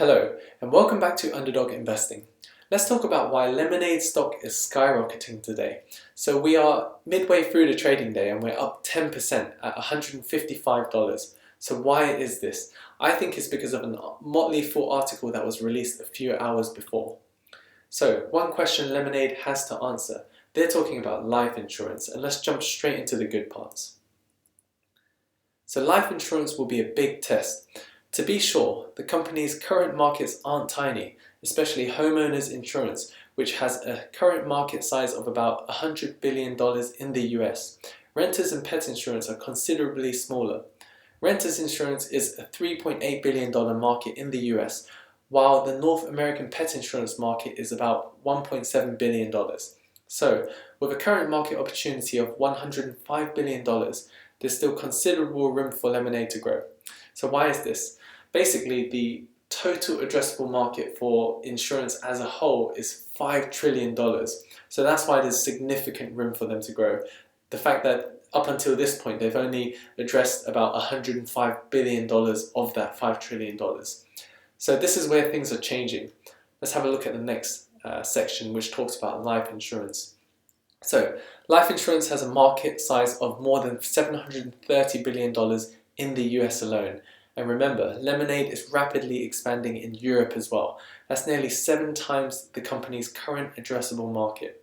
Hello, and welcome back to Underdog Investing. Let's talk about why Lemonade stock is skyrocketing today. So we are midway through the trading day and we're up 10% at $155. So why is this? I think it's because of a Motley Fool article that was released a few hours before. So one question Lemonade has to answer. They're talking about life insurance, and let's jump straight into the good parts. So life insurance will be a big test. To be sure, the company's current markets aren't tiny, especially homeowners insurance, which has a current market size of about $100 billion in the US. Renters and pet insurance are considerably smaller. Renters insurance is a $3.8 billion market in the US, while the North American pet insurance market is about $1.7 billion. So, with a current market opportunity of $105 billion, there's still considerable room for Lemonade to grow. So why is this? Basically, the total addressable market for insurance as a whole is $5 trillion. So that's why there's significant room for them to grow. The fact that up until this point, they've only addressed about $105 billion of that $5 trillion. So this is where things are changing. Let's have a look at the next section, which talks about life insurance. So life insurance has a market size of more than $730 billion in the US alone. And remember, Lemonade is rapidly expanding in Europe as well. That's nearly 7 times the company's current addressable market.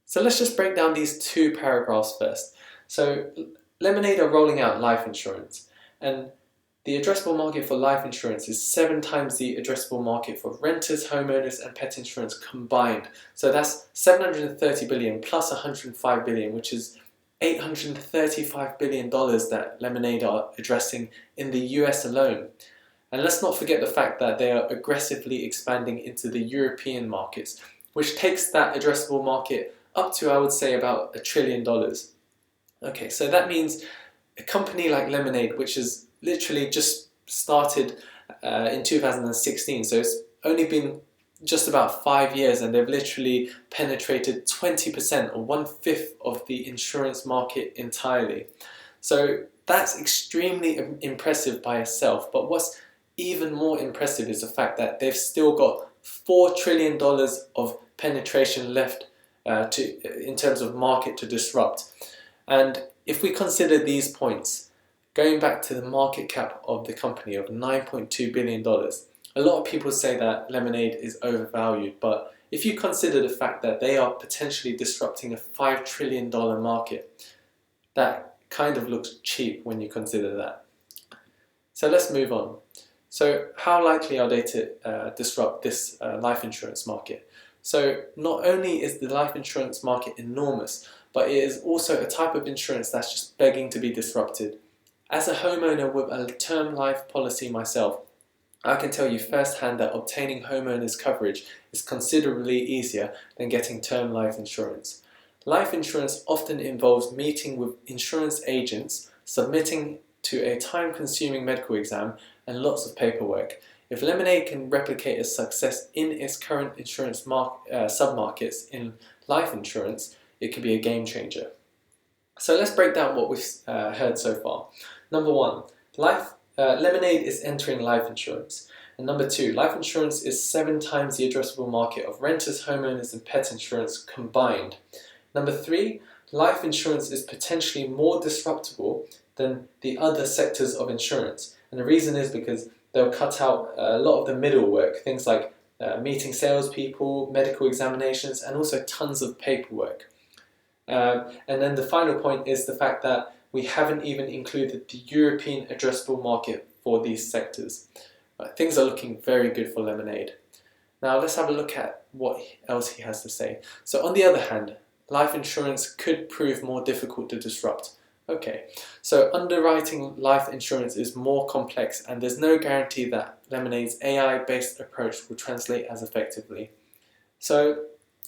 So let's just break down these two paragraphs first. So Lemonade are rolling out life insurance, and the addressable market for life insurance is 7 times the addressable market for renters, homeowners and pet insurance combined. So that's 730 billion plus 105 billion, which is $835 billion that Lemonade are addressing in the US alone. And let's not forget the fact that they are aggressively expanding into the European markets, which takes that addressable market up to, I would say, about $1 trillion. Okay, so that means a company like Lemonade, which has literally just started in 2016, so it's only been just about 5 years, and they've literally penetrated 20% or 1/5 of the insurance market entirely. So that's extremely impressive by itself. But what's even more impressive is the fact that they've still got $4 trillion of penetration left in terms of market to disrupt. And if we consider these points, going back to the market cap of the company of $9.2 billion, a lot of people say that Lemonade is overvalued, but if you consider the fact that they are potentially disrupting a $5 trillion market, that kind of looks cheap when you consider that. So let's move on. So how likely are they to disrupt this life insurance market? So not only is the life insurance market enormous, but it is also a type of insurance that's just begging to be disrupted. As a homeowner with a term life policy myself, I can tell you firsthand that obtaining homeowners coverage is considerably easier than getting term life insurance. Life insurance often involves meeting with insurance agents, submitting to a time-consuming medical exam, and lots of paperwork. If Lemonade can replicate its success in its current insurance sub-markets in life insurance, it could be a game changer. So let's break down what we've heard so far. Number 1, Lemonade is entering life insurance. And number 2, life insurance is 7 times the addressable market of renters, homeowners and pet insurance combined. Number 3, life insurance is potentially more disruptable than the other sectors of insurance. And the reason is because they'll cut out a lot of the middle work, things like meeting salespeople, medical examinations, and also tons of paperwork. And then the final point is the fact that we haven't even included the European addressable market for these sectors. Things are looking very good for Lemonade. Now let's have a look at what else he has to say. So on the other hand, life insurance could prove more difficult to disrupt. Okay, so underwriting life insurance is more complex, and there's no guarantee that Lemonade's AI-based approach will translate as effectively. So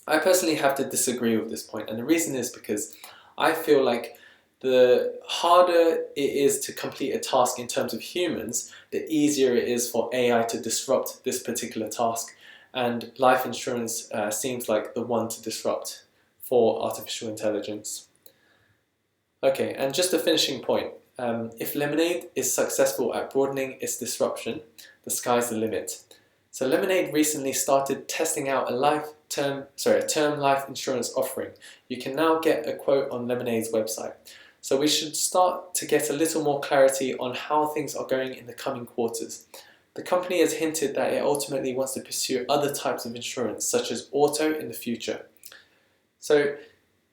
I personally have to disagree with this point, and the reason is because I feel like the harder it is to complete a task in terms of humans, the easier it is for AI to disrupt this particular task. And life insurance seems like the one to disrupt for artificial intelligence. Okay, and just a finishing point. If Lemonade is successful at broadening its disruption, the sky's the limit. So Lemonade recently started testing out a term life insurance offering. You can now get a quote on Lemonade's website. So we should start to get a little more clarity on how things are going in the coming quarters. The company has hinted that it ultimately wants to pursue other types of insurance, such as auto, in the future. So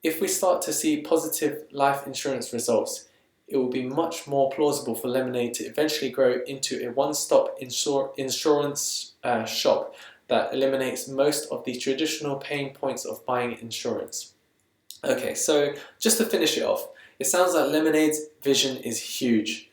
if we start to see positive life insurance results, it will be much more plausible for Lemonade to eventually grow into a one-stop insurance shop that eliminates most of the traditional pain points of buying insurance. Okay, so just to finish it off, it sounds like Lemonade's vision is huge.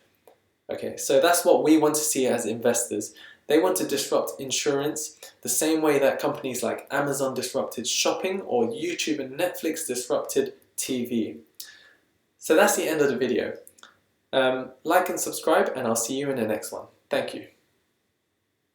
Okay, so that's what we want to see as investors. They want to disrupt insurance the same way that companies like Amazon disrupted shopping or YouTube and Netflix disrupted TV. So that's the end of the video. Like and subscribe, and I'll see you in the next one. Thank you.